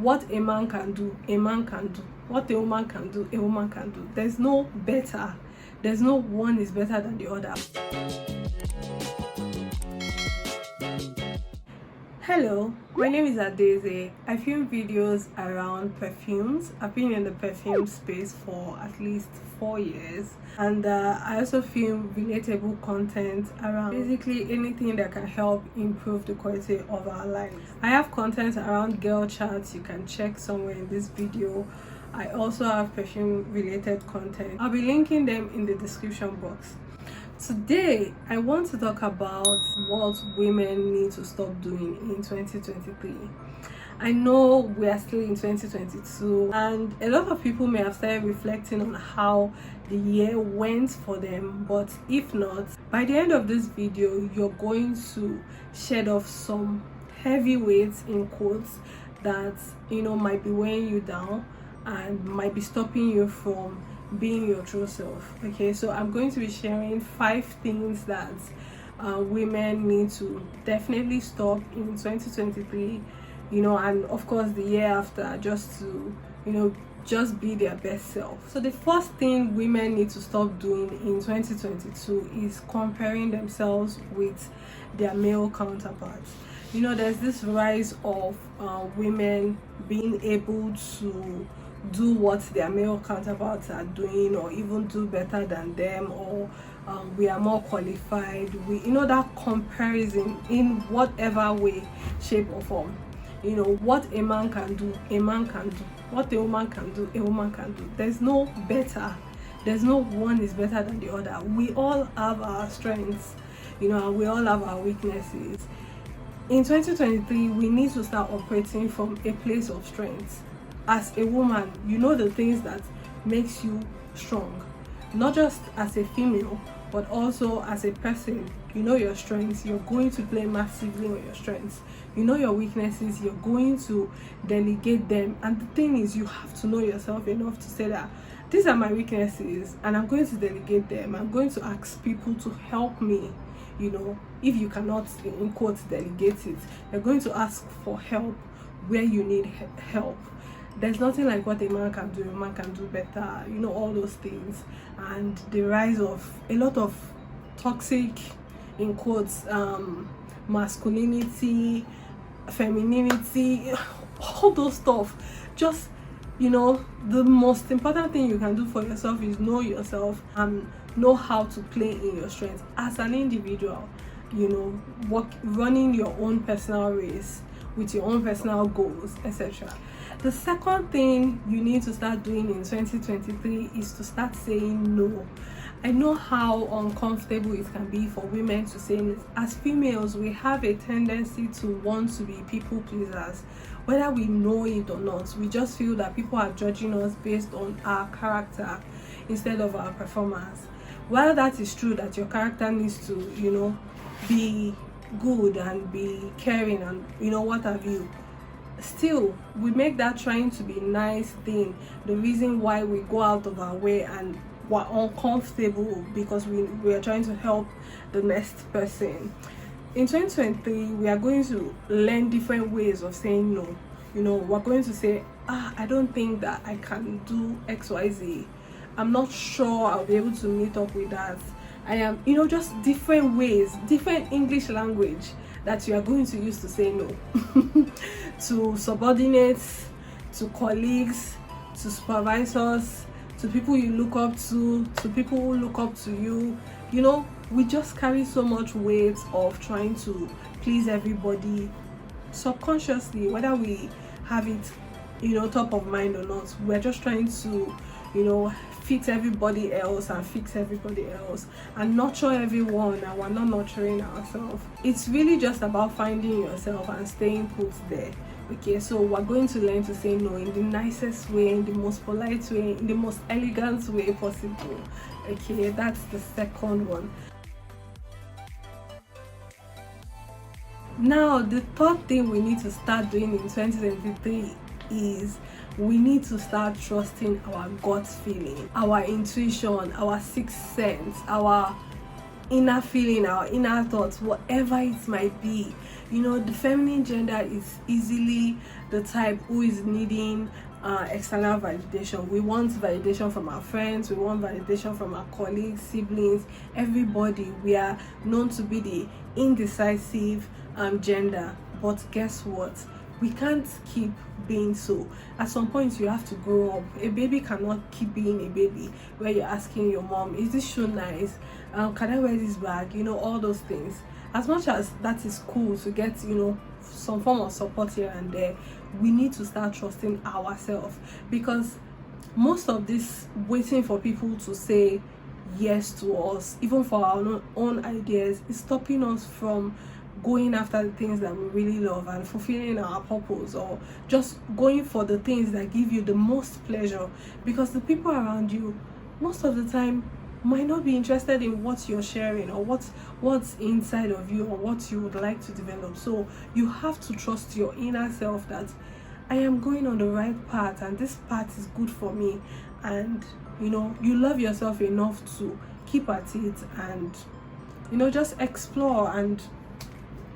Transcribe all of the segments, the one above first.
What a man can do, a man can do. What a woman can do, a woman can do. There's no better. There's no one is better than the other. Hello, my name is Adeze. I film videos around perfumes. I've been in the perfume space for at least 4 years, and I also film relatable content around basically anything that can help improve the quality of our lives. I have content around girl chats you can check somewhere in this video. I also have perfume related content. I'll be linking them in the description box. Today, I want to talk about what women need to stop doing in 2023. I know we are still in 2022, and a lot of people may have started reflecting on how the year went for them, but if not, by the end of this video, you're going to shed off some heavyweights in quotes that might be weighing you down and might be stopping you from being your true self. Okay, so I'm going to be sharing 5 things that women need to definitely stop in 2023, and of course the year after, just to just be their best self. So the first thing women need to stop doing in 2022 is comparing themselves with their male counterparts. There's this rise of women being able to do what their male counterparts are doing, or even do better than them, or we are more qualified. That comparison in whatever way, shape or form. What a man can do, a man can do. What a woman can do, a woman can do. There's no better. There's no one is better than the other. We all have our strengths, and we all have our weaknesses. In 2023, we need to start operating from a place of strength. As a woman, the things that makes you strong, not just as a female, but also as a person. Your strengths, you're going to play massively on your strengths. Your weaknesses, you're going to delegate them. And the thing is, you have to know yourself enough to say that these are my weaknesses and I'm going to delegate them. I'm going to ask people to help me. If you cannot, in quotes, delegate it, you're going to ask for help where you need help. There's nothing like what a man can do, a man can do better, all those things. And the rise of a lot of toxic, in quotes, masculinity, femininity, all those stuff. Just, the most important thing you can do for yourself is know yourself and know how to play in your strengths as an individual. Running your own personal race with your own personal goals, etc. The second thing you need to start doing in 2023 is to start saying no. I know how uncomfortable it can be for women to say no. As females, we have a tendency to want to be people pleasers. Whether we know it or not, we just feel that people are judging us based on our character instead of our performance. While that is true, that your character needs to, be good and be caring and what have you, still we make that trying to be nice thing the reason why we go out of our way and we're uncomfortable because we are trying to help the next person. In 2023, we are going to learn different ways of saying no. We're going to say, I don't think that I can do XYZ. I'm not sure I'll be able to meet up with that. I am, just different ways, different English language that you are going to use to say no. To subordinates, to colleagues, to supervisors, to people you look up to people who look up to you. We just carry so much weight of trying to please everybody subconsciously, whether we have it top of mind or not. We're just trying to fit everybody else and fix everybody else and nurture everyone, and we're not nurturing ourselves. It's really just about finding yourself and staying put there. Okay, so we're going to learn to say no in the nicest way, in the most polite way, in the most elegant way possible. Okay, that's the second one. Now, the third thing we need to start doing in 2023 is we need to start trusting our gut feeling, our intuition, our sixth sense, our inner feeling, our inner thoughts, whatever it might be. You know, the feminine gender is easily the type who is needing external validation. We want validation from our friends, we want validation from our colleagues, siblings, everybody. We are known to be the indecisive gender, but guess what, we can't keep being so. At some point you have to grow up. A baby cannot keep being a baby where you're asking your mom, is this shoe nice, can I wear this bag, you know, all those things. As much as that is cool to get, you know, some form of support here and there, we need to start trusting ourselves, because most of this waiting for people to say yes to us, even for our own ideas, is stopping us from going after the things that we really love and fulfilling our purpose, or just going for the things that give you the most pleasure. Because the people around you most of the time might not be interested in what you're sharing, or what's inside of you, or what you would like to develop. So you have to trust your inner self that I am going on the right path, and this path is good for me. And you know, you love yourself enough to keep at it, and you know, just explore and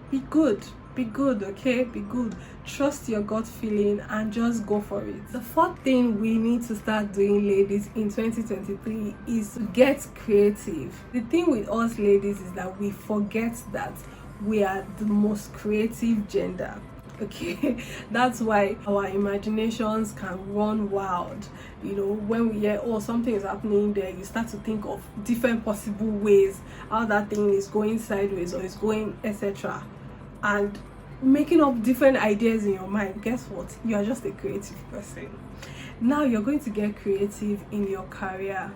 be good. Be good, okay? Be good. Trust your gut feeling and just go for it. The fourth thing we need to start doing, ladies, in 2023 is to get creative. The thing with us ladies is that we forget that we are the most creative gender. Okay, that's why our imaginations can run wild. You know, when we hear, oh, something is happening there, you start to think of different possible ways how that thing is going sideways or is going, etc., and making up different ideas in your mind. Guess what? You are just a creative person. Now you're going to get creative in your career,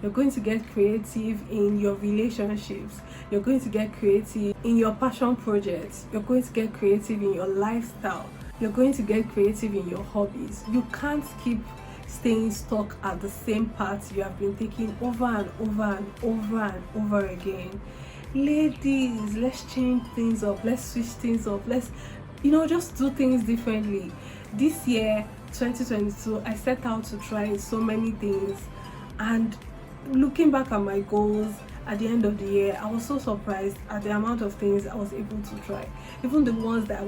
you're going to get creative in your relationships, you're going to get creative in your passion projects, you're going to get creative in your lifestyle, you're going to get creative in your hobbies. You can't keep staying stuck at the same path you have been taking over and over and over and over again. Ladies, let's change things up, let's switch things up, let's, you know, just do things differently. This year 2022, I set out to try so many things, and looking back at my goals at the end of the year, I was so surprised at the amount of things I was able to try, even the ones that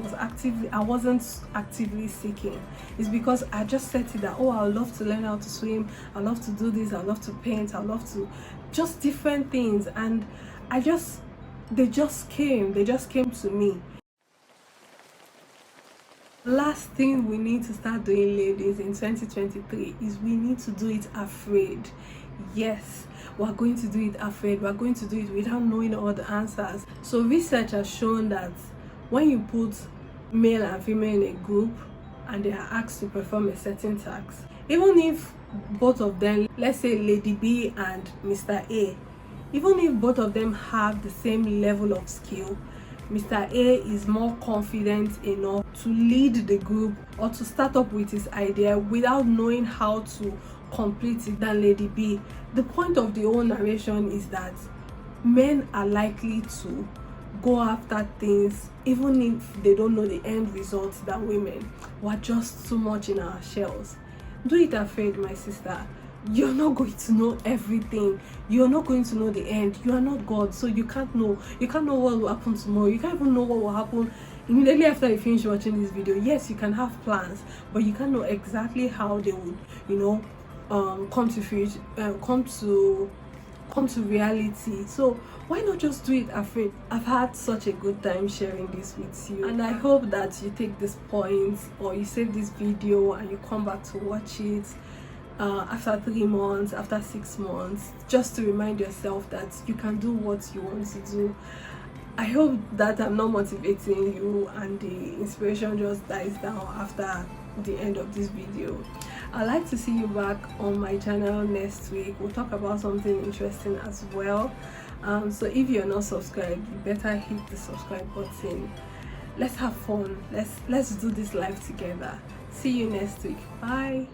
I wasn't actively seeking. It's because I just set it that, oh, I love to learn how to swim, I love to do this, I love to paint, I love to just different things, and they just came to me. Last thing we need to start doing, ladies, in 2023 is we need to do it afraid. Yes, we're going to do it afraid. We're going to do it without knowing all the answers. So research has shown that when you put male and female in a group and they are asked to perform a certain task, even if both of them, let's say Lady B and Mr. A, even if both of them have the same level of skill, Mr. A is more confident enough to lead the group or to start up with his idea without knowing how to complete it than Lady B. The point of the whole narration is that men are likely to go after things even if they don't know the end result than women. We're just too much in our shells. Do it afraid, my sister. You're not going to know everything. You're not going to know the end. You are not God, so you can't know what will happen tomorrow. You can't even know what will happen immediately after you finish watching this video. Yes, you can have plans, but you can't know exactly how they would, you know, come to reality. So why not just do it afraid? I've had such a good time sharing this with you, and I hope that you take this point, or you save this video and you come back to watch it after 3 months, after 6 months, just to remind yourself that you can do what you want to do. I hope that I'm not motivating you and the inspiration just dies down after the end of this video. I'd like to see you back on my channel next week. We'll talk about something interesting as well. So if you're not subscribed, you better hit the subscribe button. Let's have fun. Let's do this live together. See you next week. Bye.